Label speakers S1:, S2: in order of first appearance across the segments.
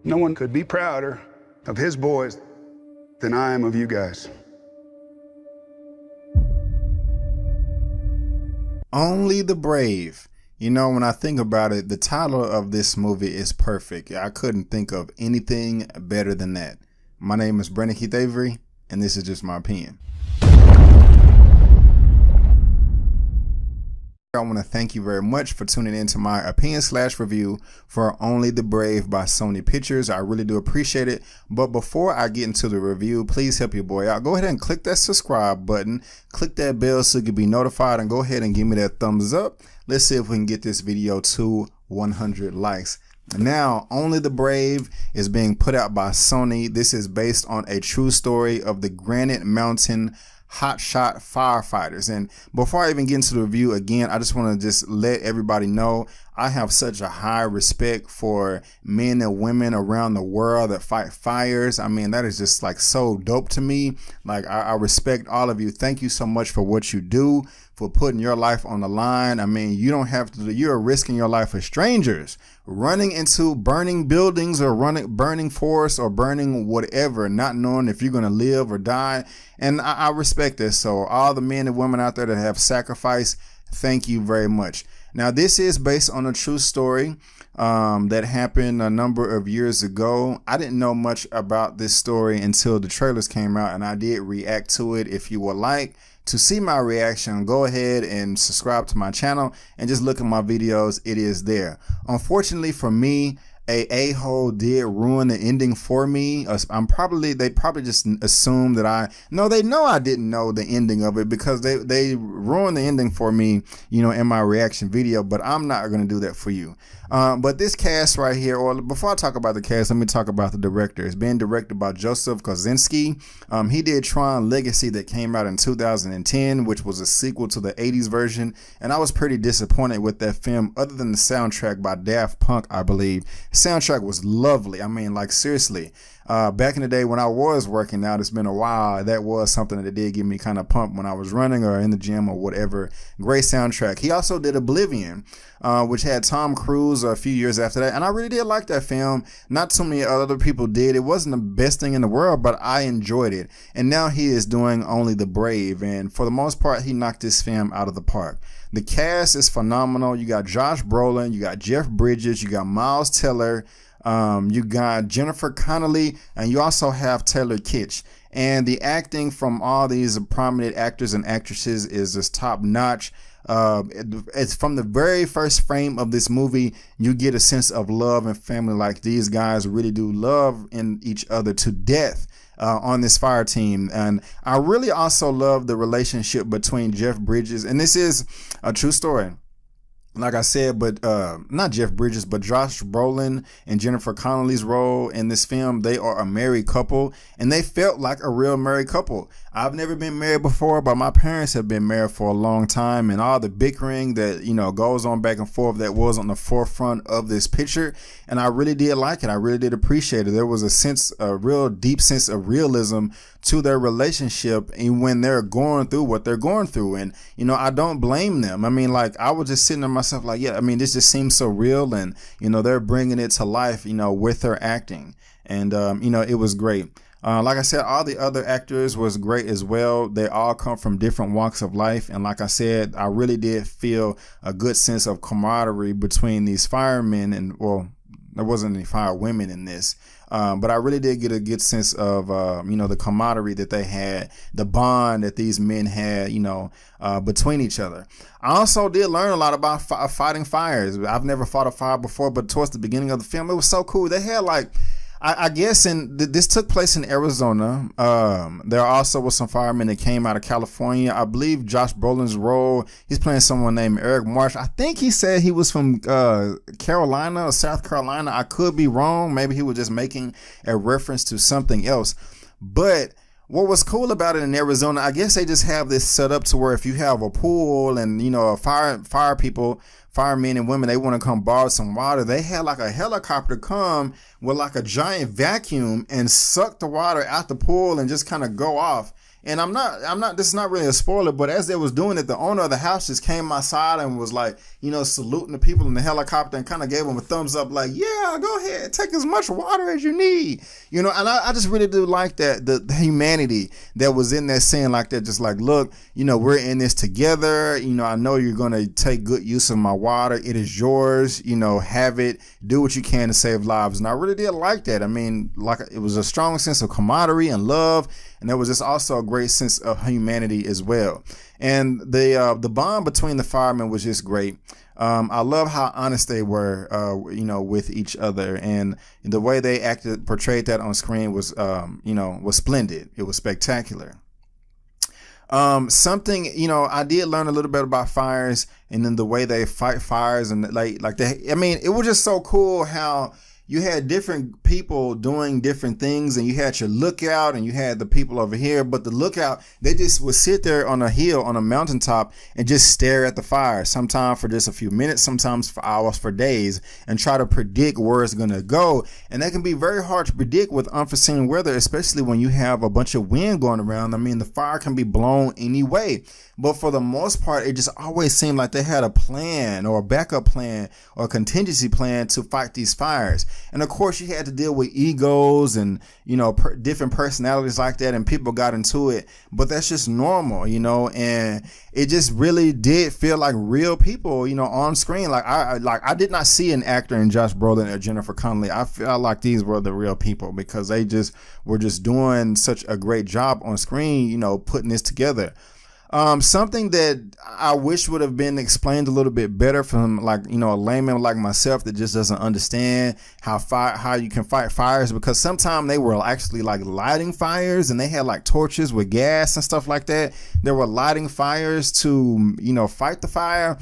S1: No one could be prouder of his boys than I am of you guys.
S2: Only the Brave. You know, when I think about it, the title of this movie is perfect. I couldn't think of anything better than that. My name is Brandon Keith Avery, and this is just my opinion. I want to thank you very much for tuning in to my opinion/review for Only the Brave by Sony Pictures. I really do appreciate it. But before I get into the review, please help your boy out. Go ahead and click that subscribe button. Click that bell so you can be notified, and go ahead and give me that thumbs up. Let's see if we can get this video to 100 likes. Now, Only the Brave is being put out by Sony. This is based on a true story of the Granite Mountain hotshot firefighters. And before I even get into the review, again, I just want to just let everybody know I have such a high respect for men and women around the world that fight fires. I mean, that is just like so dope to me. Like, I respect all of you. Thank you so much for what you do, for putting your life on the line. I mean, you don't have to, you're risking your life for strangers, running into burning buildings or burning forests or burning whatever, not knowing if you're going to live or die. And I respect this. So all the men and women out there that have sacrificed, thank you very much. Now, this is based on a true story that happened a number of years ago. I didn't know much about this story until the trailers came out, and I did react to it. If you would like to see my reaction, go ahead and subscribe to my channel and just look at my videos. It is there. Unfortunately for me, a-hole did ruin the ending for me. They probably just assumed that they know I didn't know the ending of it, because they ruined the ending for me, you know, in my reaction video. But I'm not going to do that for you. But this cast right here, or before I talk about the cast, let me talk about the director. It's being directed by Joseph Kosinski. He did Tron Legacy that came out in 2010, which was a sequel to the 80s version. And I was pretty disappointed with that film, other than the soundtrack by Daft Punk, I believe. The soundtrack was lovely. I mean, like, seriously. Back in the day when I was working out, it's been a while, that was something that did give me kind of pumped when I was running or in the gym or whatever. Great soundtrack. He also did Oblivion, which had Tom Cruise a few years after that, and I really did like that film. Not too many other people did. It wasn't the best thing in the world, but I enjoyed it. And now he is doing Only the Brave, and for the most part, he knocked this film out of the park. The cast is phenomenal. You got Josh Brolin, you got Jeff Bridges, you got Miles Teller, you got Jennifer Connelly, and you also have Taylor Kitsch. And the acting from all these prominent actors and actresses is just top notch. It's from the very first frame of this movie, you get a sense of love and family. Like, these guys really do love in each other to death on this fire team. And I really also love the relationship between Jeff Bridges, and this is a true story, like I said, but not Jeff Bridges, but Josh Brolin and Jennifer Connelly's role in this film. They are a married couple, and they felt like a real married couple. I've never been married before, but my parents have been married for a long time, and all the bickering that, you know, goes on back and forth, that was on the forefront of this picture. And I really did like it. I really did appreciate it. There was a real deep sense of realism to their relationship, and when they're going through what they're going through. And, you know, I don't blame them. I mean, like, I was just sitting there myself like, yeah, I mean, this just seems so real. And, you know, they're bringing it to life, you know, with their acting. And, you know, it was great. Like I said, all the other actors was great as well. They all come from different walks of life. And like I said, I really did feel a good sense of camaraderie between these firemen, and, well, there wasn't any fire women in this. But I really did get a good sense of, you know, the camaraderie that they had, the bond that these men had, you know, between each other. I also did learn a lot about fighting fires. I've never fought a fire before, but towards the beginning of the film, it was so cool. They had, like, I guess this took place in Arizona. There also was some firemen that came out of California. I believe Josh Brolin's role, he's playing someone named Eric Marsh. I think he said he was from Carolina or South Carolina. I could be wrong. Maybe he was just making a reference to something else. But what was cool about it in Arizona, I guess they just have this set up to where if you have a pool and, you know, firemen and women, they want to come borrow some water, they had like a helicopter come with like a giant vacuum and suck the water out the pool and just kind of go off. And this is not really a spoiler, but as they was doing it, the owner of the house just came outside and was like, saluting the people in the helicopter and kind of gave them a thumbs up, like, yeah, go ahead, take as much water as you need. And I just really do like that, the humanity that was in that scene like that, just like, look, we're in this together. I know you're going to take good use of my water. It is yours, have it, do what you can to save lives. And I really did like that. I mean, like, it was a strong sense of camaraderie and love. And there was just also a great sense of humanity as well. And the bond between the firemen was just great. I love how honest they were, with each other, and the way they portrayed that on screen was splendid. It was spectacular. Something, I did learn a little bit about fires, and then the way they fight fires, and it was just so cool how you had different people doing different things, and you had your lookout and you had the people over here, but the lookout, they just would sit there on a hill, on a mountaintop, and just stare at the fire, sometimes for just a few minutes, sometimes for hours, for days, and try to predict where it's going to go. And that can be very hard to predict with unforeseen weather, especially when you have a bunch of wind going around. I mean, the fire can be blown any way. But for the most part, it just always seemed like they had a plan or a backup plan or a contingency plan to fight these fires. And of course, you had to deal with egos and, different personalities like that, and people got into it. But that's just normal, and it just really did feel like real people, on screen. Like I did not see an actor in Josh Brolin or Jennifer Connelly. I felt like these were the real people because they just were just doing such a great job on screen, putting this together. Something that I wish would have been explained a little bit better from a layman like myself that just doesn't understand how you can fight fires, because sometimes they were actually like lighting fires, and they had like torches with gas and stuff like that. They were lighting fires to, fight the fire.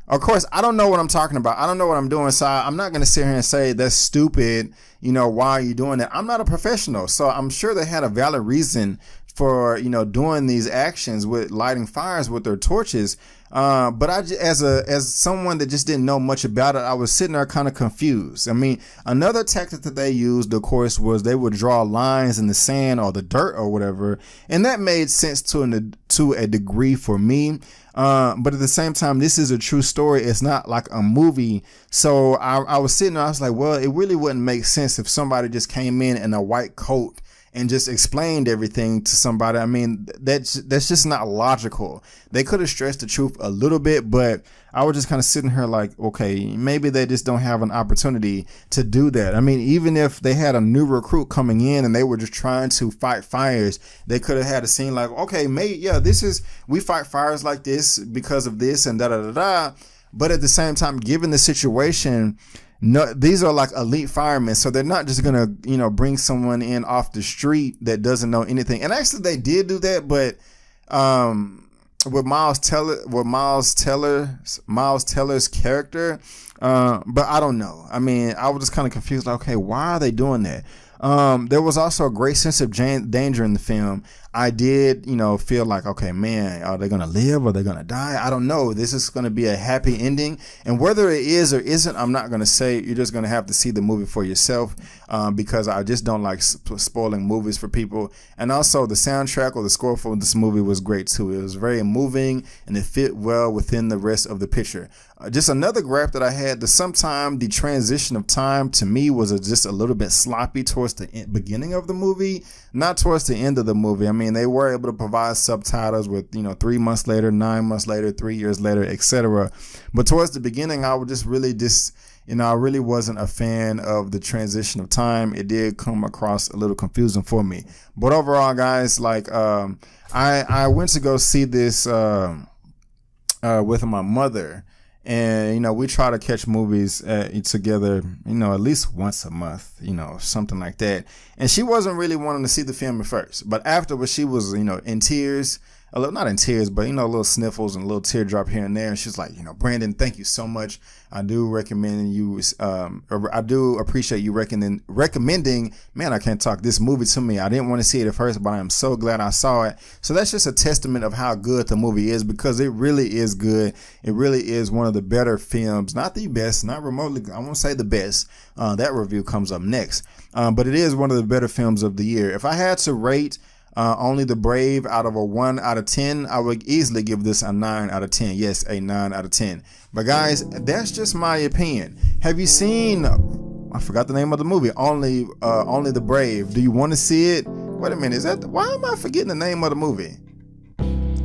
S2: Of course, I don't know what I'm talking about. I don't know what I'm doing. So I'm not going to sit here and say that's stupid. Why are you doing that? I'm not a professional. So I'm sure they had a valid reason for, doing these actions with lighting fires with their torches. But as someone that just didn't know much about it, I was sitting there kind of confused. I mean, another tactic that they used, of course, was they would draw lines in the sand or the dirt or whatever. And that made sense to a degree for me. But at the same time, this is a true story. It's not like a movie. So I was sitting there, I was like, well, it really wouldn't make sense if somebody just came in a white coat and just explained everything to somebody. I mean, that's just not logical. They could have stressed the truth a little bit, but I was just kind of sitting here like, okay, maybe they just don't have an opportunity to do that. I mean, even if they had a new recruit coming in and they were just trying to fight fires, they could have had a scene like, okay, we fight fires like this because of this and da-da-da-da. But at the same time, given the situation, no, these are like elite firemen, so they're not just gonna, bring someone in off the street that doesn't know anything. And actually, they did do that, but with Miles Teller's character, but I don't know. I mean, I was just kind of confused. Like, okay, why are they doing that? There was also a great sense of danger in the film. I did, feel like, okay, man, are they going to live or are they going to die? I don't know. This is going to be a happy ending. And whether it is or isn't, I'm not going to say. You're just going to have to see the movie for yourself, because I just don't like spoiling movies for people. And also the soundtrack or the score for this movie was great too. It was very moving and it fit well within the rest of the picture. Just another gripe that I had, sometime the transition of time to me was just a little bit sloppy towards the beginning of the movie, not towards the end of the movie. I mean, they were able to provide subtitles with, 3 months later, 9 months later, 3 years later, etc. But towards the beginning, I really wasn't a fan of the transition of time. It did come across a little confusing for me. But overall, guys, I went to go see this with my mother. And, we try to catch movies together, at least once a month, something like that. And she wasn't really wanting to see the film at first. But afterwards, she was, in tears. Not in tears, but, little sniffles and a little teardrop here and there. And she's like, Brandon, thank you so much. I do recommend you, I do appreciate you recommending, man, I can't talk, this movie to me. I didn't want to see it at first, but I am so glad I saw it. So that's just a testament of how good the movie is, because it really is good. It really is one of the better films, not the best, not remotely, I won't say the best. That review comes up next. But it is one of the better films of the year. If I had to rate Only the Brave, out of a 1 out of 10, I would easily give this a 9 out of 10. Yes, a 9 out of 10. But guys, that's just my opinion. Have you seen, I forgot the name of the movie, Only the Brave? Do you want to see it? Wait a minute, why am I forgetting the name of the movie?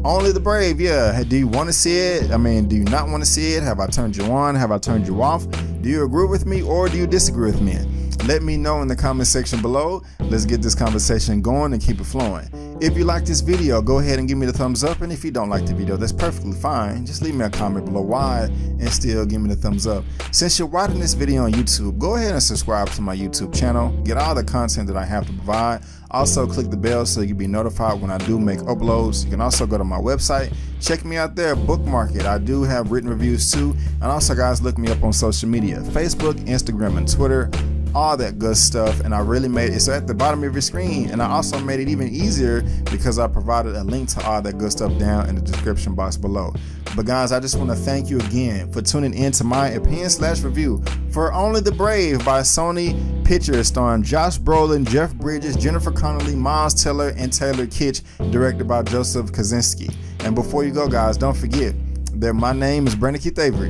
S2: Only the Brave, yeah. Do you want to see it? I mean, do you not want to see it? Have I turned you on? Have I turned you off? Do you agree with me or do you disagree with me? Let me know in the comment section below. Let's get this conversation going and keep it flowing. If you like this video, go ahead and give me the thumbs up. And if you don't like the video, that's perfectly fine. Just leave me a comment below why and still give me the thumbs up. Since you're watching this video on YouTube, go ahead and subscribe to my YouTube channel. Get all the content that I have to provide. Also, click the bell so you can be notified when I do make uploads. You can also go to my website. Check me out there, bookmark it. I do have written reviews too. And also, guys, look me up on social media, Facebook, Instagram, and Twitter. All that good stuff, and I really made it so at the bottom of your screen, and I also made it even easier because I provided a link to all that good stuff down in the description box below. But guys, I just want to thank you again for tuning in to my opinion/review for Only the Brave by Sony Pictures, starring Josh Brolin, Jeff Bridges, Jennifer Connelly, Miles Teller, and Taylor Kitsch, directed by Joseph Kosinski. And before you go, guys, don't forget that my name is Brandon Keith Avery,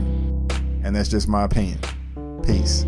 S2: and that's just my opinion. Peace.